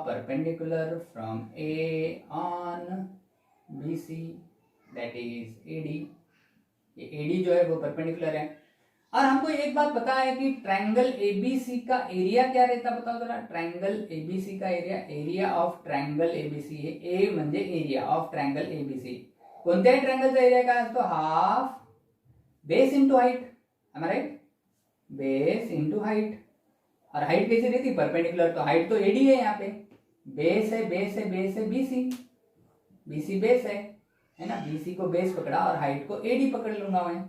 perpendicular from A on BC, that is AD. ये एडी जो है वो परपेंडिकुलर है। और हमको एक बात पता है कि ट्रायंगल एबीसी का एरिया क्या रहता, बताओ जरा। ट्रायंगल एबीसी का area, area of triangle ABC है, ए म्हणजे एरिया ऑफ ट्रायंगल एबीसी। कोणत्याही ट्रायंगलचा एरिया काय असतो, half base into height, right, base into height. और हाइट कैसी रहती, परपेंडिकुलर, तो हाइट तो एडी है, यहाँ पे बेस है, बेस है, बेस है बीसी, बीसी बेस है ना। बीसी को बेस पकड़ा और हाइट को एडी पकड़ लूंगा मैं।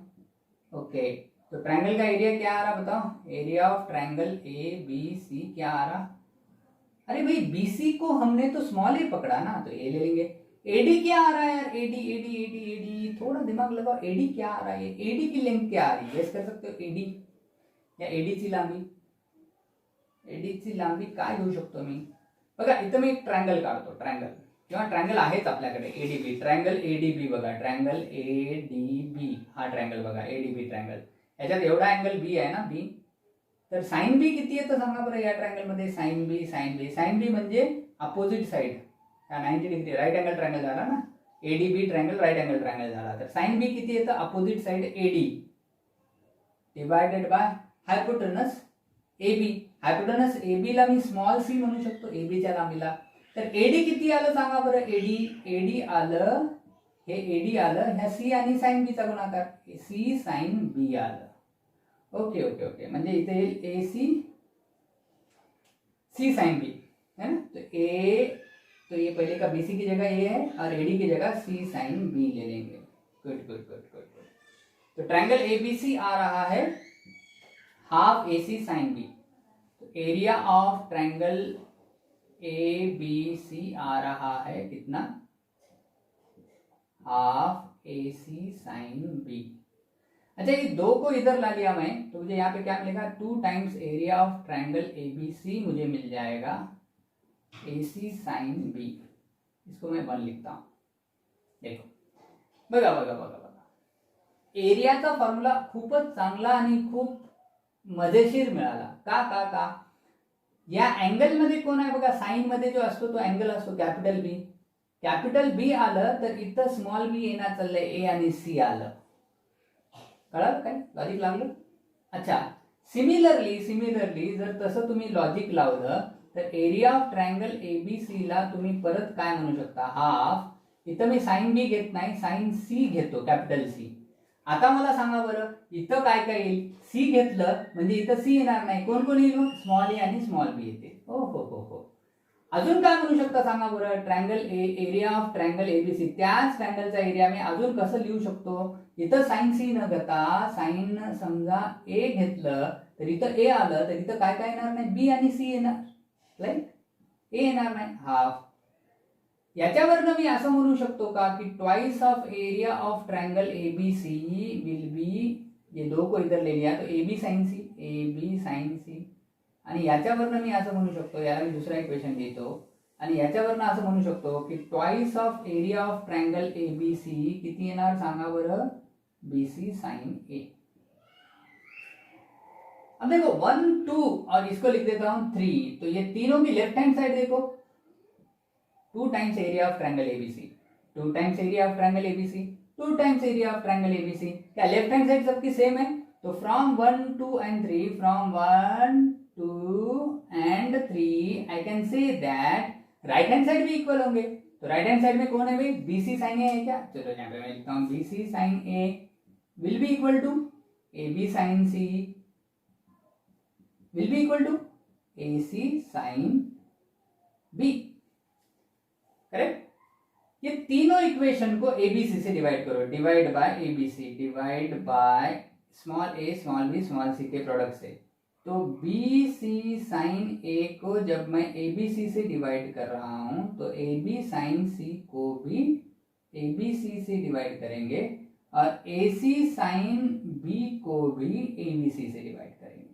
ओके, तो ट्रायंगल का एरिया क्या आ रहा बताओ, area of triangle A B C क्या आ रहा। अरे भाई, बीसी को हमने तो स्मॉल ए पकड़ा ना, तो ए ले लेंगे। एडी क्या आ रहा है यार, एडी एडी एडी एडी, थोड़ा दिमाग लगाओ, एडी क्या आ रहा है, एडी की लेंथ क्या आ रही है, गेस कर सकते हो। एडी या एडीची लांबी, एडीची लांबी काय घेऊ शकतो मी, बघा इथं मी एक ट्रायंगल काढतो, ट्रायंगल किंवा ट्रायंगल आहेच आपल्याकडे एडीबी, ट्रायंगल एडीबी बघा, ट्रायंगल एडीबी, हा ट्रायंगल बघा एडीबी ट्रायंगल। याच्यात एवढा अँगल बी आहे ना, बी, तर साइन बी किती येतं सांगा बरं या ट्रायंगलमध्ये. साइन बी साइन बी म्हणजे opposite side, 90 degree right angle triangle झाला ना, ADB triangle right angle triangle झाला. तर साइन बी किती येतं opposite side AD divided by hypotenuse AB. Hypotenuse AB ला मी स्मॉल सी म्हणू शकतो एबीच्या लांबीला. तर एडी किती आलं सांगा बरं. एडी आलं, हे एडी आलं ह्या सी आणि साइन बीचा गुणाकार, सी साइन बी आलं. ओके ओके ओके, म्हणजे इथे येईल ए सी साइन बी है ना. तो ये पहले का बीसी की जगह ए है और एडी की जगह सी साइन बी ले लेंगे. Good good good good good. तो ट्रायंगल एबीसी आ रहा है हाफ ए सी साइन बी. तो एरिया ऑफ ट्रायंगल एबीसी आ रहा है कितना, हाफ ए सी साइन बी. अच्छा ये दो को इधर ला लिया मैं, तो मुझे यहाँ पे क्या मिलेगा 2 times area of triangle ABC मुझे मिल जाएगा ए सी साइन बी. इसको मैं 1 लिखता हूं. देखो बघा बघा बघा बघा, एरियाचा फॉर्म्युला खूपच चांगला आणि खूप मजेशीर मिळाला. का का का या अँगल मध्ये कोण आहे बघा, साइन मध्ये जो असतो तो अँगल असतो कॅपिटल बी. कॅपिटल बी आलं तर इथं स्मॉल बी येणार चाललंय ए आणि सी आलं. कळलं काय लॉजिक लागलं. अच्छा सिमिलरली जर तसं तुम्ही लॉजिक लावलं तर एरिया ऑफ ट्रायंगल एबीसी ला तुम्ही परत काय म्हणू शकता, हाफ. इथं मी साइन बी घेत नाही, साइन सी घेतो कॅपिटल सी. आता मला सांगा बरं इथं काय काय येईल, सी घेतलं म्हणजे इथं सी येणार नाही, कोण कोण येईल मग स्मॉल ए आणि स्मॉल बी येते. हो हो हो हो. अजून काय म्हणू शकता सांगा बरं, triangle area of triangle ABC, त्याच ट्रायंगलचा एरिया मी अजून कसं लिहू शकतो. इथं साइन सी न घेता साइन समजा ए घेतलं तर इथं ए आलं तर इथं काय काय येणार नाही, बी आणि सी येणार, राईट. ए येणार नाही, हाफ. याच्यावरनं मी असं म्हणू शकतो का की twice of area of triangle ABC will be, ये दो को इधर ले लिया तो ए बी साइन सी. आणि याच्यावरनं मी असं म्हणू शकतो, याला मी दुसरा इक्वेशन देतो, आणि याच्यावरनं असं म्हणू शकतो की twice of area of triangle ABC किती येणार सांगा बरं, बीसी साइन ए. अब देखो 1 2 और इसको लिख देता हूं 3. तो ये तीनों की लेफ्ट हैंड साइड देखो 2 times area of triangle ABC, 2 times area of triangle ABC, 2 times area of triangle ABC. क्या लेफ्ट हैंड साइड सबकी सेम है. तो from 1 2 and 3, from 1 2 and 3 I can say that right hand side भी इक्वल होंगे. तो राइट हैंड साइड में कौन है भाई, बीसी साइन ए है क्या. चलो यहाँ पे मैं लिखता हूँ BC sine A will be equal to A B sine C will be equal to A C sine B. Correct. ये तीनों इक्वेशन को एबीसी से डिवाइड करो, divide by ABC, divide by small A small B small C के प्रोडक्ट से. तो बी सी साइन ए को जब मैं ए बी सी से डिवाइड कर रहा हूं तो ए बी साइन सी को भी ए बी सी से डिवाइड करेंगे और ए सी साइन बी को भी ए बी सी से डिवाइड करेंगे.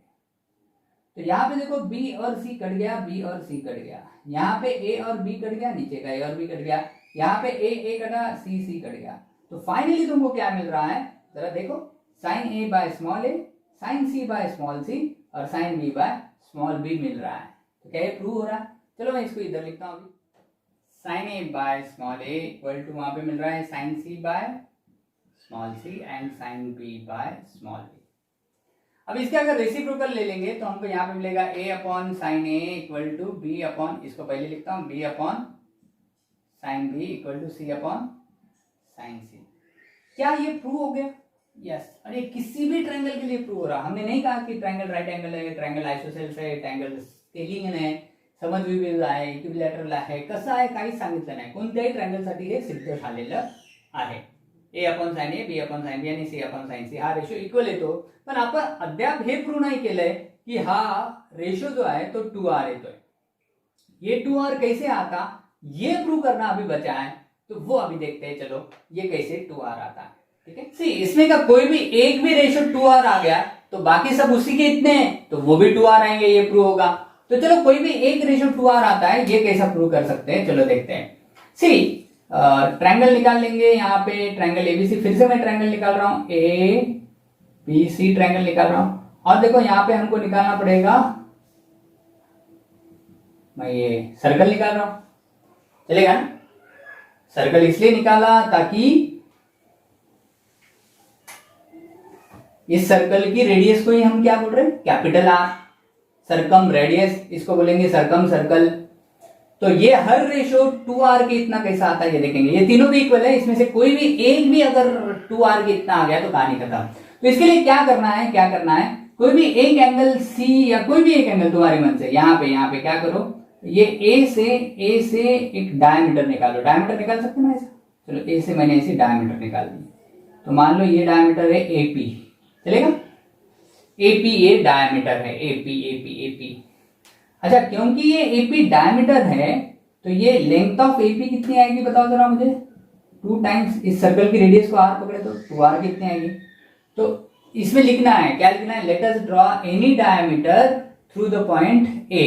तो यहाँ पे देखो बी और सी कट गया, बी और सी कट गया, यहाँ पे ए और बी कट गया, नीचे का ए और बी कट गया, यहाँ पे ए कटा, सी कट गया. तो फाइनली तुमको क्या मिल रहा है जरा देखो, sine A by small A, sine C by small C और sine B by small B मिल रहा है. तो क्या ये प्रूव हो रहा है. चलो मैं इसको इधर लिखता हूँ. Sine A by small A equal to वहां पे मिल रहा है sine C by small C and sine B by small B. अब इसके अगर रेसिप्रोकल ले लेंगे तो हमको यहाँ पे मिलेगा A upon sine A equal to B upon, इसको पहले लिखता हूँ B upon sine B equal to C upon sine C. क्या ये प्रूव हो गया. यस. अरे किसी भी ट्रायंगल के लिए प्रूव हो रहा. हमने नहीं कहा कि ट्रायंगल राइट एंगल है, ट्रायंगल आयसोसेल्स आहे, ट्रायंगल स्केलिंग आहे, समद्विबाहु आहे, इक्विलॅटरल आहे, कसं आहे काहीच सांगितलं नाही. कोणत्याही ट्रायंगलसाठी हे सिद्ध झालेलं आहे. ए upon sine A, B upon sine B आणि सी अपॉन साइन सी हा रेशो इक्वल येतो. पण आपण अद्याप हे प्रूव्ह नाही केलंय की हा रेशो जो आहे तो 2r येतोय. ये 2r कैसे आता, ये प्रूव करना अभी बचा है, तो वो अभी देखते हैं. चलो ये कैसे 2r आता है. ठीक है. सी इसमें का कोई भी एक भी रेशो 2r आ गया तो बाकी सब उसी के इतने हैं तो वो भी 2r आएंगे, ये प्रूव होगा. तो चलो कोई भी एक रेशो 2r आता है, ये कैसा प्रूव कर सकते हैं, चलो देखते हैं. सी ट्रायंगल निकाल लेंगे. यहाँ पे ट्रायंगल एबीसी, फिर से मैं ट्रायंगल निकाल रहा हूं, ए बी सी ट्रायंगल निकाल रहा हूं और देखो यहाँ पे हमको निकालना पड़ेगा, मैं ये सर्कल निकाल रहा हूं, चलेगा ना? सर्कल इसलिए निकाला ताकि इस सर्कल की रेडियस को ही हम क्या बोल रहे हैं, कैपिटल आर। सरकम रेडियस, इसको बोलेंगे सरकम सर्कल। तो ये हर रेशो 2r के इतना कैसा आता है ये देखेंगे। ये तीनों भी इक्वल है, इसमें से कोई भी एक भी अगर 2r के इतना आ गया तो कहानी खत्म। तो इसके लिए क्या करना है, कोई भी एक एंगल C या कोई भी एक एंगल तुम्हारे मन से, यहाँ पे क्या करो, ये A से एक डायमीटर निकालो। डायमीटर निकाल सकते हैं ना ऐसा? चलो A से मैंने ऐसे डायमीटर निकाल दी, तो मान लो ये डायमीटर है AP, चलेगा? AP ये डायमीटर है, AP। अच्छा, क्योंकि ये AP डायमीटर है तो ये लेंथ ऑफ AP कितनी आएगी बताओ जरा मुझे। 2 टाइम्स इस सर्कल की रेडियस को r पकड़े तो 2r कितनी आएगी। तो इसमें लिखना है, क्या लिखना है, late us draw any diameter through the point A,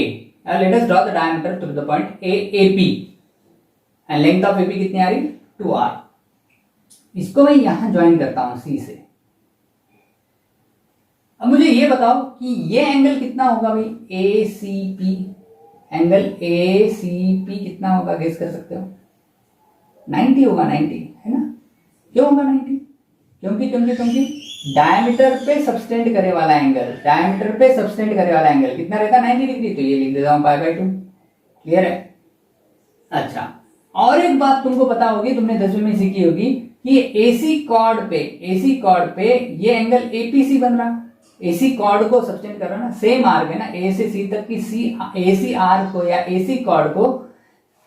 late us draw the diameter through the point A AP and length of AP कितनी आ रही, 2r। इसको मैं यहां ज्वाइन करता हूं C से। अब मुझे ये बताओ कि ये एंगल कितना होगा भाई, ACP, एंगल ACP कितना होगा, गेस कर सकते हो? 90 होगा, 90 है ना? क्यों होगा 90? क्योंकि डायमीटर पे सबस्टेंड करे वाला एंगल, कितना रहता है, 90 डिग्री। तो ये लिख देता हूं π/2। क्लियर है? अच्छा, और एक बात तुमको पता होगी, तुमने 10वीं में सीखी होगी कि AC कॉर्ड पे ये एंगल APC बन रहा। AC कॉर्ड को सबस्टेंड कर रहा ना, सेम आर्क है ना, A से C तक की AC आर्क को या AC कॉर्ड को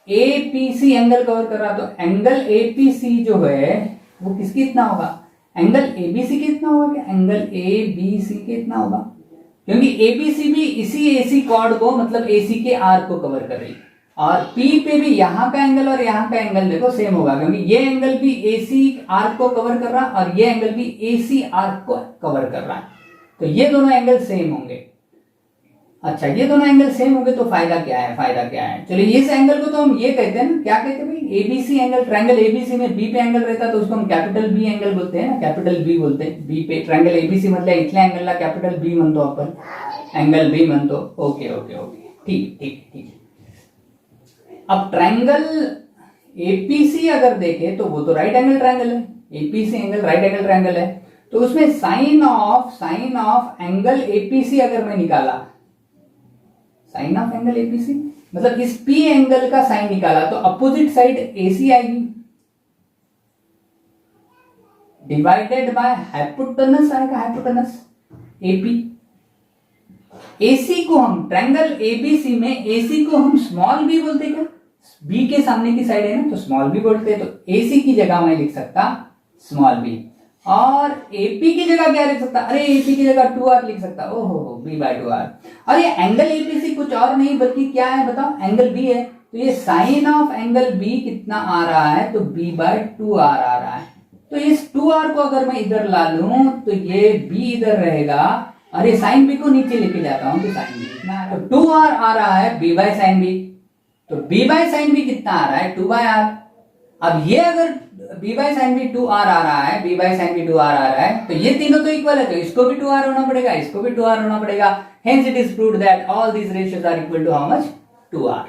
APC एंगल कवर कर रहा। तो एंगल APC जो है वो किसकी इतना होगा, एंगल ABC के इतना होगा क्या, एंगल ABC के इतना होगा, क्योंकि ABC भी इसी AC कॉर्ड को मतलब AC के आर्क को कवर कर रही। और P पे भी यहाँ का एंगल और यहाँ का एंगल देखो सेम होगा, क्योंकि ये एंगल भी AC आर्क को कवर कर रहा और ये एंगल भी AC आर्क को कवर कर रहा है। तो ये दोनों एंगल सेम होंगे। अच्छा, ये दोनों एंगल सेम होंगे तो फायदा क्या है, चलिए इस एंगल को तो हम ये कहते हैं ना, क्या कहते हैं भाई, ABC एंगल। ट्रायंगल ABC में B पे एंगल रहता है तो उसको हम कैपिटल B एंगल बोलते हैं ना, कैपिटल B बोलते हैं। B पे ट्रायंगल ABC मतलब इतना एंगल ला कैपिटल B म्हणतो अपन, एंगल B म्हणतो। ओके, ठीक। अब ट्रायंगल APC अगर देखें तो वो तो राइट एंगल ट्रायंगल है, APC angle right angle triangle है। तो उसमें साइन ऑफ एंगल APC अगर मैं निकाला, साइन ऑफ एंगल APC मतलब इस P एंगल का साइन निकाला तो अपोजिट साइड AC आएगी, डिवाइडेड बाय हाइपोटेनस आएगा, हाइपोटेनस AP। AC को हम ट्रायंगल ABC में AC को हम स्मॉल b बोलते हैं क्या, B के सामने की साइड है ना तो स्मॉल b बोलते हैं। तो AC की जगह मैं लिख सकता स्मॉल b, और AP की जगह क्या लिख सकता, अरे AP की जगह 2r लिख सकता, ओहो B/2r। और ये एंगल APC कुछ और नहीं बल्कि क्या है बताओ, एंगल B है। तो ये साइन ऑफ एंगल B कितना आ रहा है, तो B/2r आ रहा है। तो इस 2r को अगर मैं इधर ला लूं तो ये B इधर रहेगा, और ये साइन B को नीचे लेके जाता हूं तो साइन B कितना आ रहा है, तो 2r आ रहा है B/sin B। तो B/sin B कितना आ रहा है, 2/r। अब ये अगर B/sin B 2r आ रहा है, B/sin B 2r आ रहा है, तो ये तीनों तो इक्वल है, तो इसको भी 2r होना पड़ेगा, इसको भी 2r होना पड़ेगा। Hence it is proved that all these ratios are equal to how much, 2r।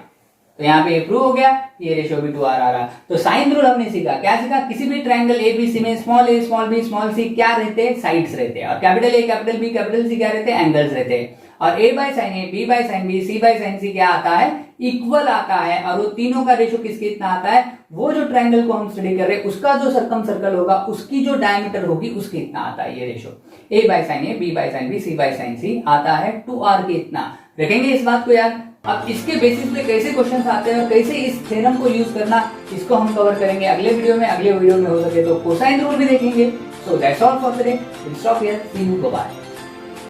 तो यहाँ पे प्रूव हो गया, ये रेशियो भी 2r आ रहा। तो साइन रूल हमने सीखा, क्या सीखा, किसी भी ट्रायंगल ABC में small a small b small c क्या रहते हैं, साइड्स रहते हैं, और capital A capital B capital C क्या रहते हैं, एंगल्स रहते हैं। और A/sin A, B/sin B, C/sin C क्या आता है, इक्वल आता है। और वो तीनों का रेशियो किसके इतना आता है, वो जो ट्रायंगल को हम स्टडी कर रहे हैं उसका जो सर्कम सर्कल होगा उसकी जो डायमीटर होगी उसके इतना आता है ये ratio. A/sin A, B/sin B, C/sin C आता है 2r के इतना। रखेंगे इस बात को याद। अब इसके बेसिस पे कैसे क्वेश्चंस आते हैं और कैसे इस थ्योरम को यूज करना, इसको हम कवर करेंगे अगले वीडियो में। अगले वीडियो में हो सके तो कोसाइन रूल भी देखेंगे। So that's all for today, will stop here, see you, bye.